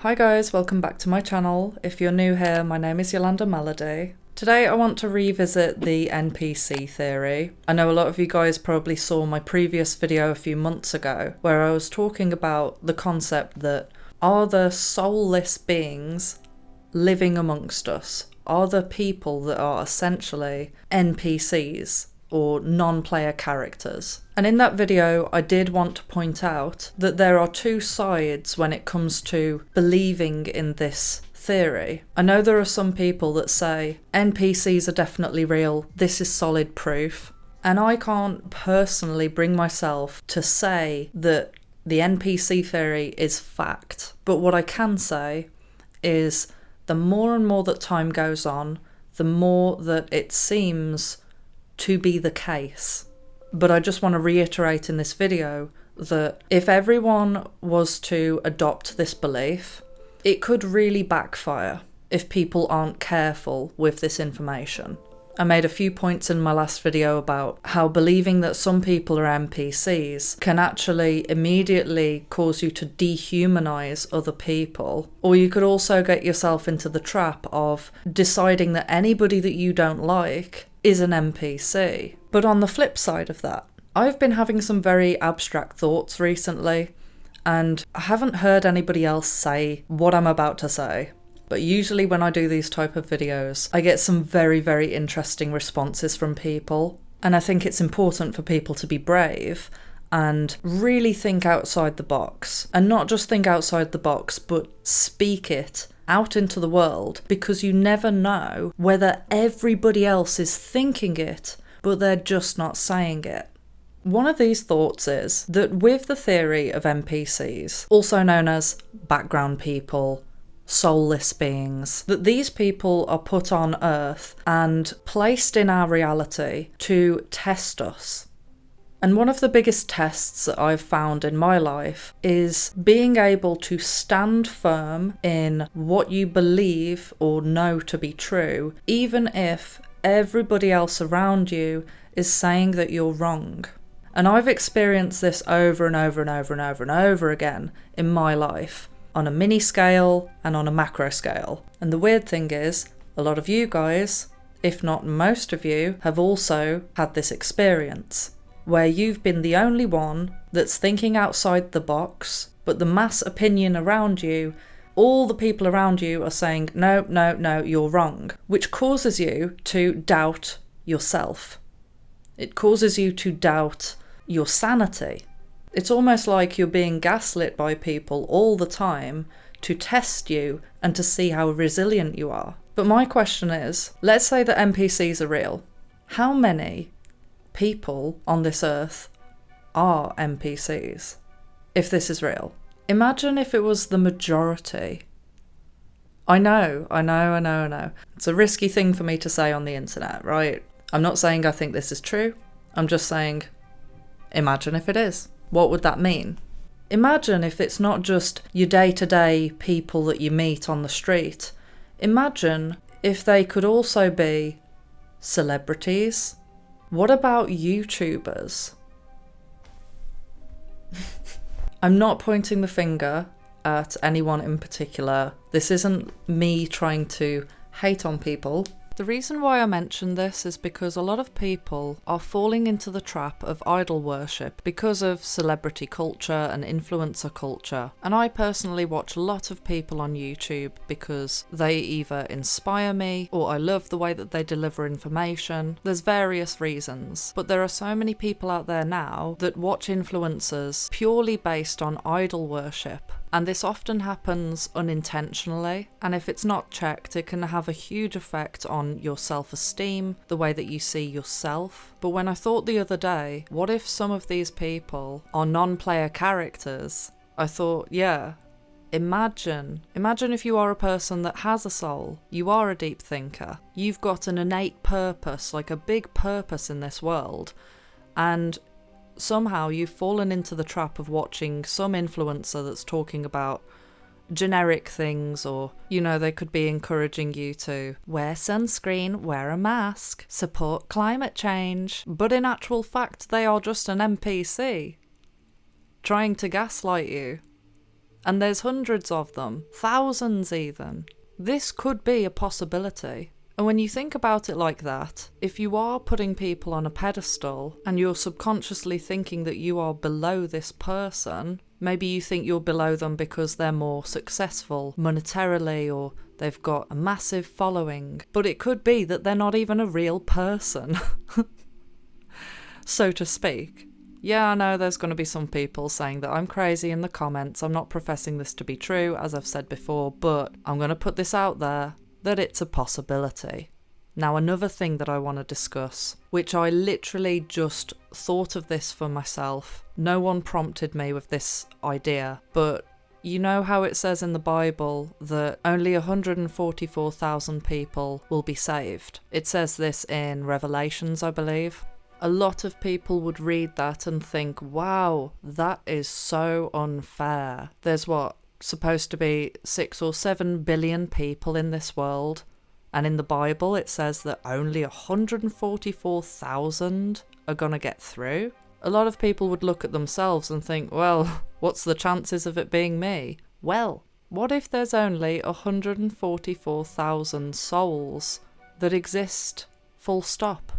Hi guys, welcome back to my channel. If you're new here, my name is Andoer Monopod. Today I want to revisit the NPC theory. I know a lot of you guys probably saw my previous video a few months ago where I was talking about the concept that are there soulless beings living amongst us? Are there people that are essentially NPCs? Or non-player characters. And in that video I did want to point out that there are two sides when it comes to believing in this theory. I know there are some people that say NPCs are definitely real, this is solid proof, and I can't personally bring myself to say that the NPC theory is fact. But what I can say is the more and more that time goes on, the more that it seems to be the case. But I just want to reiterate in this video that if everyone was to adopt this belief, it could really backfire if people aren't careful with this information. I made a few points in my last video about how believing that some people are NPCs can actually immediately cause you to dehumanize other people, or you could also get yourself into the trap of deciding that anybody that you don't like is an NPC. But on the flip side of that, I've been having some very abstract thoughts recently, and I haven't heard anybody else say what I'm about to say. But usually when I do these type of videos, I get some very, very interesting responses from people. And I think it's important for people to be brave and really think outside the box. And not just think outside the box, but speak it out into the world, because you never know whether everybody else is thinking it, but they're just not saying it. One of these thoughts is that with the theory of NPCs, also known as background people, soulless beings, that these people are put on Earth and placed in our reality to test us. And one of the biggest tests that I've found in my life is being able to stand firm in what you believe or know to be true, even if everybody else around you is saying that you're wrong. And I've experienced this over and over and over and over and over again in my life, on a mini scale and on a macro scale. And the weird thing is, a lot of you guys, if not most of you, have also had this experience, where you've been the only one that's thinking outside the box, but the mass opinion around you, all the people around you are saying, no, no, no, you're wrong, which causes you to doubt yourself. It causes you to doubt your sanity. It's almost like you're being gaslit by people all the time to test you and to see how resilient you are. But my question is, let's say that NPCs are real. How many people on this earth are NPCs, if this is real? Imagine if it was the majority. I know. It's a risky thing for me to say on the internet, right? I'm not saying I think this is true. I'm just saying, imagine if it is. What would that mean? Imagine if it's not just your day-to-day people that you meet on the street. Imagine if they could also be celebrities. What about YouTubers? I'm not pointing the finger at anyone in particular. This isn't me trying to hate on people. The reason why I mention this is because a lot of people are falling into the trap of idol worship because of celebrity culture and influencer culture. And I personally watch a lot of people on YouTube because they either inspire me or I love the way that they deliver information. There's various reasons, but there are so many people out there now that watch influencers purely based on idol worship. And this often happens unintentionally, and if it's not checked, it can have a huge effect on your self-esteem, the way that you see yourself. But when I thought the other day, what if some of these people are non-player characters? I thought, yeah, imagine if you are a person that has a soul, you are a deep thinker, you've got an innate purpose, like a big purpose in this world, and somehow you've fallen into the trap of watching some influencer that's talking about generic things, or, you know, they could be encouraging you to wear sunscreen, wear a mask, support climate change, but in actual fact they are just an NPC trying to gaslight you. And there's hundreds of them, thousands even. This could be a possibility. And when you think about it like that, if you are putting people on a pedestal and you're subconsciously thinking that you are below this person, maybe you think you're below them because they're more successful monetarily or they've got a massive following, but it could be that they're not even a real person, so to speak. Yeah, I know there's going to be some people saying that I'm crazy in the comments. I'm not professing this to be true, as I've said before, but I'm going to put this out there that it's a possibility. Now, another thing that I want to discuss, which I literally just thought of this for myself. No one prompted me with this idea, but you know how it says in the Bible that only 144,000 people will be saved? It says this in Revelations, I believe. A lot of people would read that and think, wow, that is so unfair. There's supposed to be 6 or 7 billion people in this world, and in the Bible it says that only 144,000 are gonna get through. A lot of people would look at themselves and think, well, what's the chances of it being me? Well, what if there's only 144,000 souls that exist, full stop?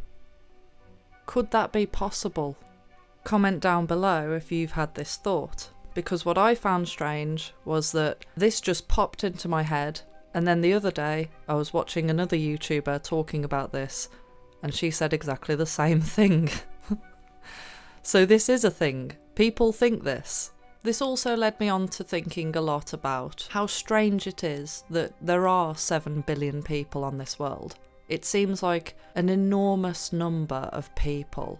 Could that be possible? Comment down below if you've had this thought. Because what I found strange was that this just popped into my head, and then the other day I was watching another YouTuber talking about this, and she said exactly the same thing. So this is a thing. People think this. This also led me on to thinking a lot about how strange it is that there are 7 billion people on this world. It seems like an enormous number of people,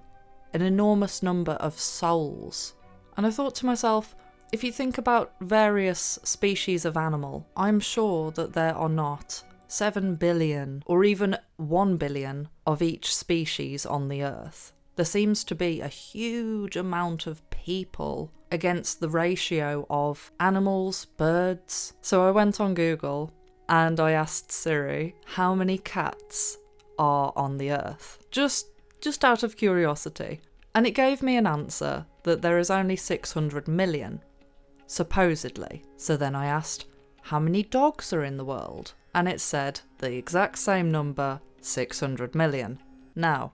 an enormous number of souls. And I thought to myself, if you think about various species of animal, I'm sure that there are not 7 billion or even 1 billion of each species on the earth. There seems to be a huge amount of people against the ratio of animals, birds. So I went on Google and I asked Siri how many cats are on the earth. Just out of curiosity. And it gave me an answer that there is only 600 million. Supposedly. So then I asked, how many dogs are in the world? And it said the exact same number, 600 million. Now,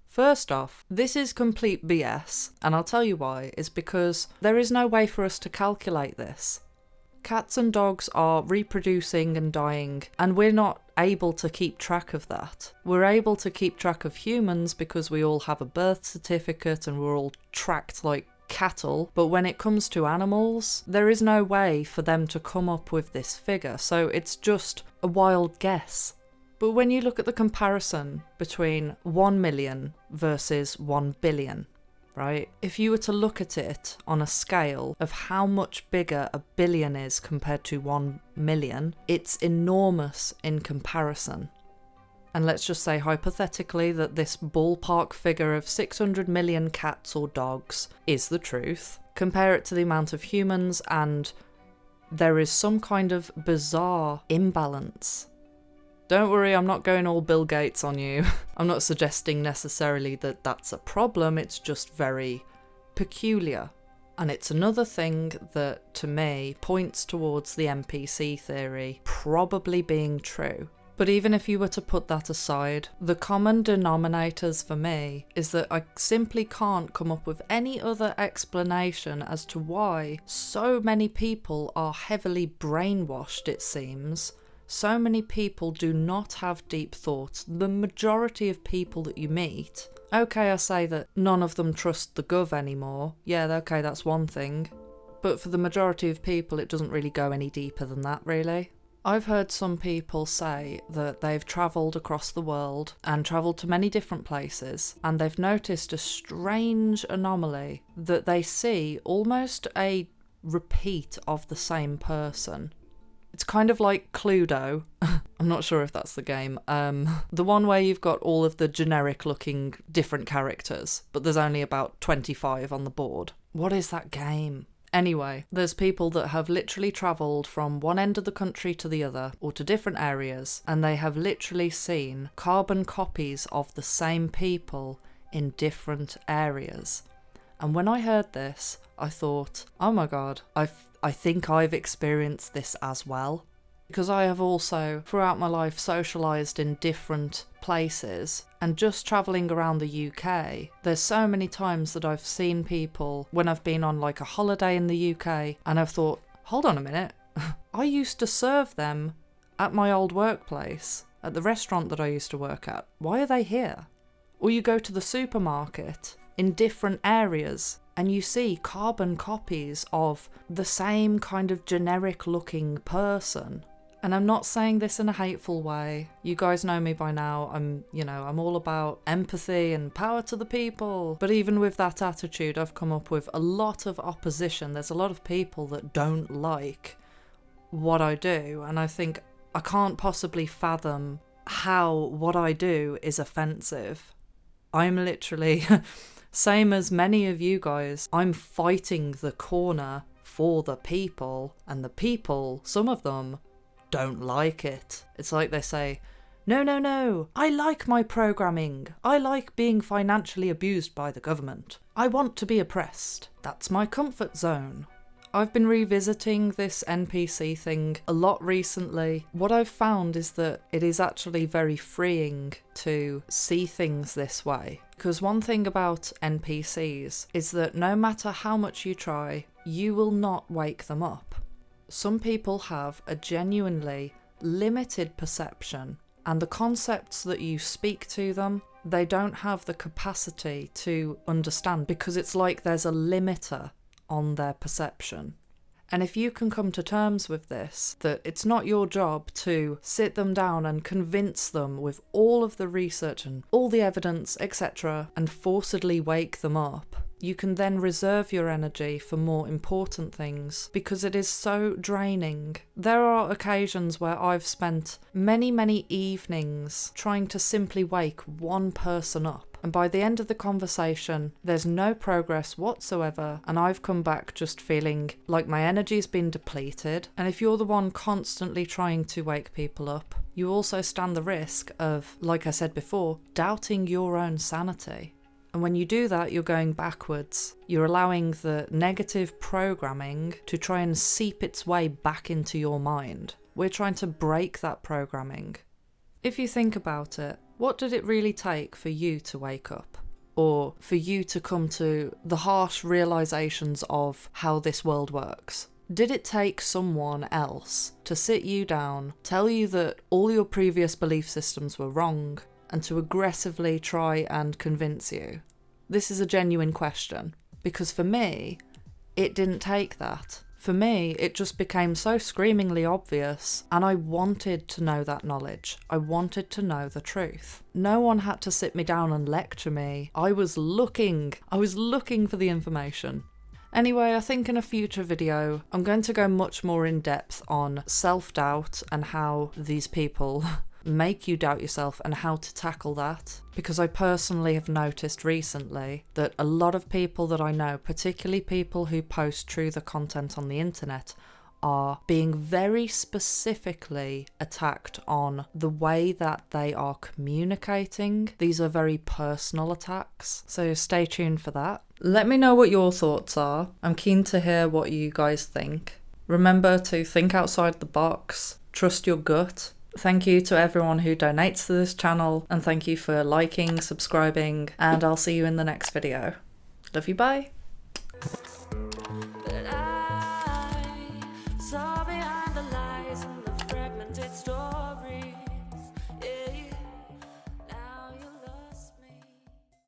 first off, this is complete BS, and I'll tell you why. It's because there is no way for us to calculate this. Cats and dogs are reproducing and dying, and we're not able to keep track of that. We're able to keep track of humans because we all have a birth certificate and we're all tracked like cattle, but when it comes to animals, there is no way for them to come up with this figure, so it's just a wild guess. But when you look at the comparison between 1 million versus 1 billion, right? If you were to look at it on a scale of how much bigger a billion is compared to 1 million, it's enormous in comparison. And let's just say hypothetically that this ballpark figure of 600 million cats or dogs is the truth. Compare it to the amount of humans and there is some kind of bizarre imbalance. Don't worry, I'm not going all Bill Gates on you. I'm not suggesting necessarily that that's a problem, it's just very peculiar. And it's another thing that, to me, points towards the NPC theory probably being true. But even if you were to put that aside, the common denominators for me is that I simply can't come up with any other explanation as to why so many people are heavily brainwashed, it seems. So many people do not have deep thoughts. The majority of people that you meet, okay, I say that none of them trust the gov anymore. Yeah, okay, that's one thing. But for the majority of people, it doesn't really go any deeper than that, really. I've heard some people say that they've travelled across the world and travelled to many different places, and they've noticed a strange anomaly that they see almost a repeat of the same person. It's kind of like Cluedo. I'm not sure if that's the game. The one where you've got all of the generic looking different characters, but there's only about 25 on the board. What is that game? Anyway, there's people that have literally travelled from one end of the country to the other, or to different areas, and they have literally seen carbon copies of the same people in different areas. And when I heard this, I thought, oh my god, I think I've experienced this as well. Because I have also, throughout my life, socialised in different places, and just travelling around the UK, there's so many times that I've seen people when I've been on like a holiday in the UK, and I've thought, hold on a minute, I used to serve them at my old workplace, at the restaurant that I used to work at. Why are they here? Or you go to the supermarket in different areas and you see carbon copies of the same kind of generic looking person. And I'm not saying this in a hateful way. You guys know me by now. I'm all about empathy and power to the people. But even with that attitude, I've come up with a lot of opposition. There's a lot of people that don't like what I do. And I think I can't possibly fathom how what I do is offensive. I'm literally, same as many of you guys, I'm fighting the corner for the people. And the people, some of them, don't like it. It's like they say, no, I like my programming. I like being financially abused by the government. I want to be oppressed. That's my comfort zone. I've been revisiting this NPC thing a lot recently. What I've found is that it is actually very freeing to see things this way. Because one thing about NPCs is that no matter how much you try, you will not wake them up. Some people have a genuinely limited perception, and the concepts that you speak to them, they don't have the capacity to understand, because it's like there's a limiter on their perception. And if you can come to terms with this, that it's not your job to sit them down and convince them with all of the research and all the evidence, etc., and forcibly wake them up, you can then reserve your energy for more important things, because it is so draining. There are occasions where I've spent many evenings trying to simply wake one person up. And by the end of the conversation, there's no progress whatsoever, and I've come back just feeling like my energy's been depleted. And if you're the one constantly trying to wake people up, you also stand the risk of, like I said before, doubting your own sanity. And when you do that, you're going backwards. You're allowing the negative programming to try and seep its way back into your mind. We're trying to break that programming. If you think about it, what did it really take for you to wake up? Or for you to come to the harsh realizations of how this world works? Did it take someone else to sit you down, tell you that all your previous belief systems were wrong, and to aggressively try and convince you? This is a genuine question, because for me, it didn't take that. For me, it just became so screamingly obvious, and I wanted to know that knowledge. I wanted to know the truth. No one had to sit me down and lecture me. I was looking for the information. Anyway, I think in a future video, I'm going to go much more in depth on self-doubt and how these people make you doubt yourself and how to tackle that, because I personally have noticed recently that a lot of people that I know, particularly people who post truther content on the internet, are being very specifically attacked on the way that they are communicating. These are very personal attacks, so stay tuned for that. Let me know what your thoughts are. I'm keen to hear what you guys think. Remember to think outside the box, trust your gut. Thank you to everyone who donates to this channel, and thank you for liking, subscribing, and I'll see you in the next video. Love you, bye!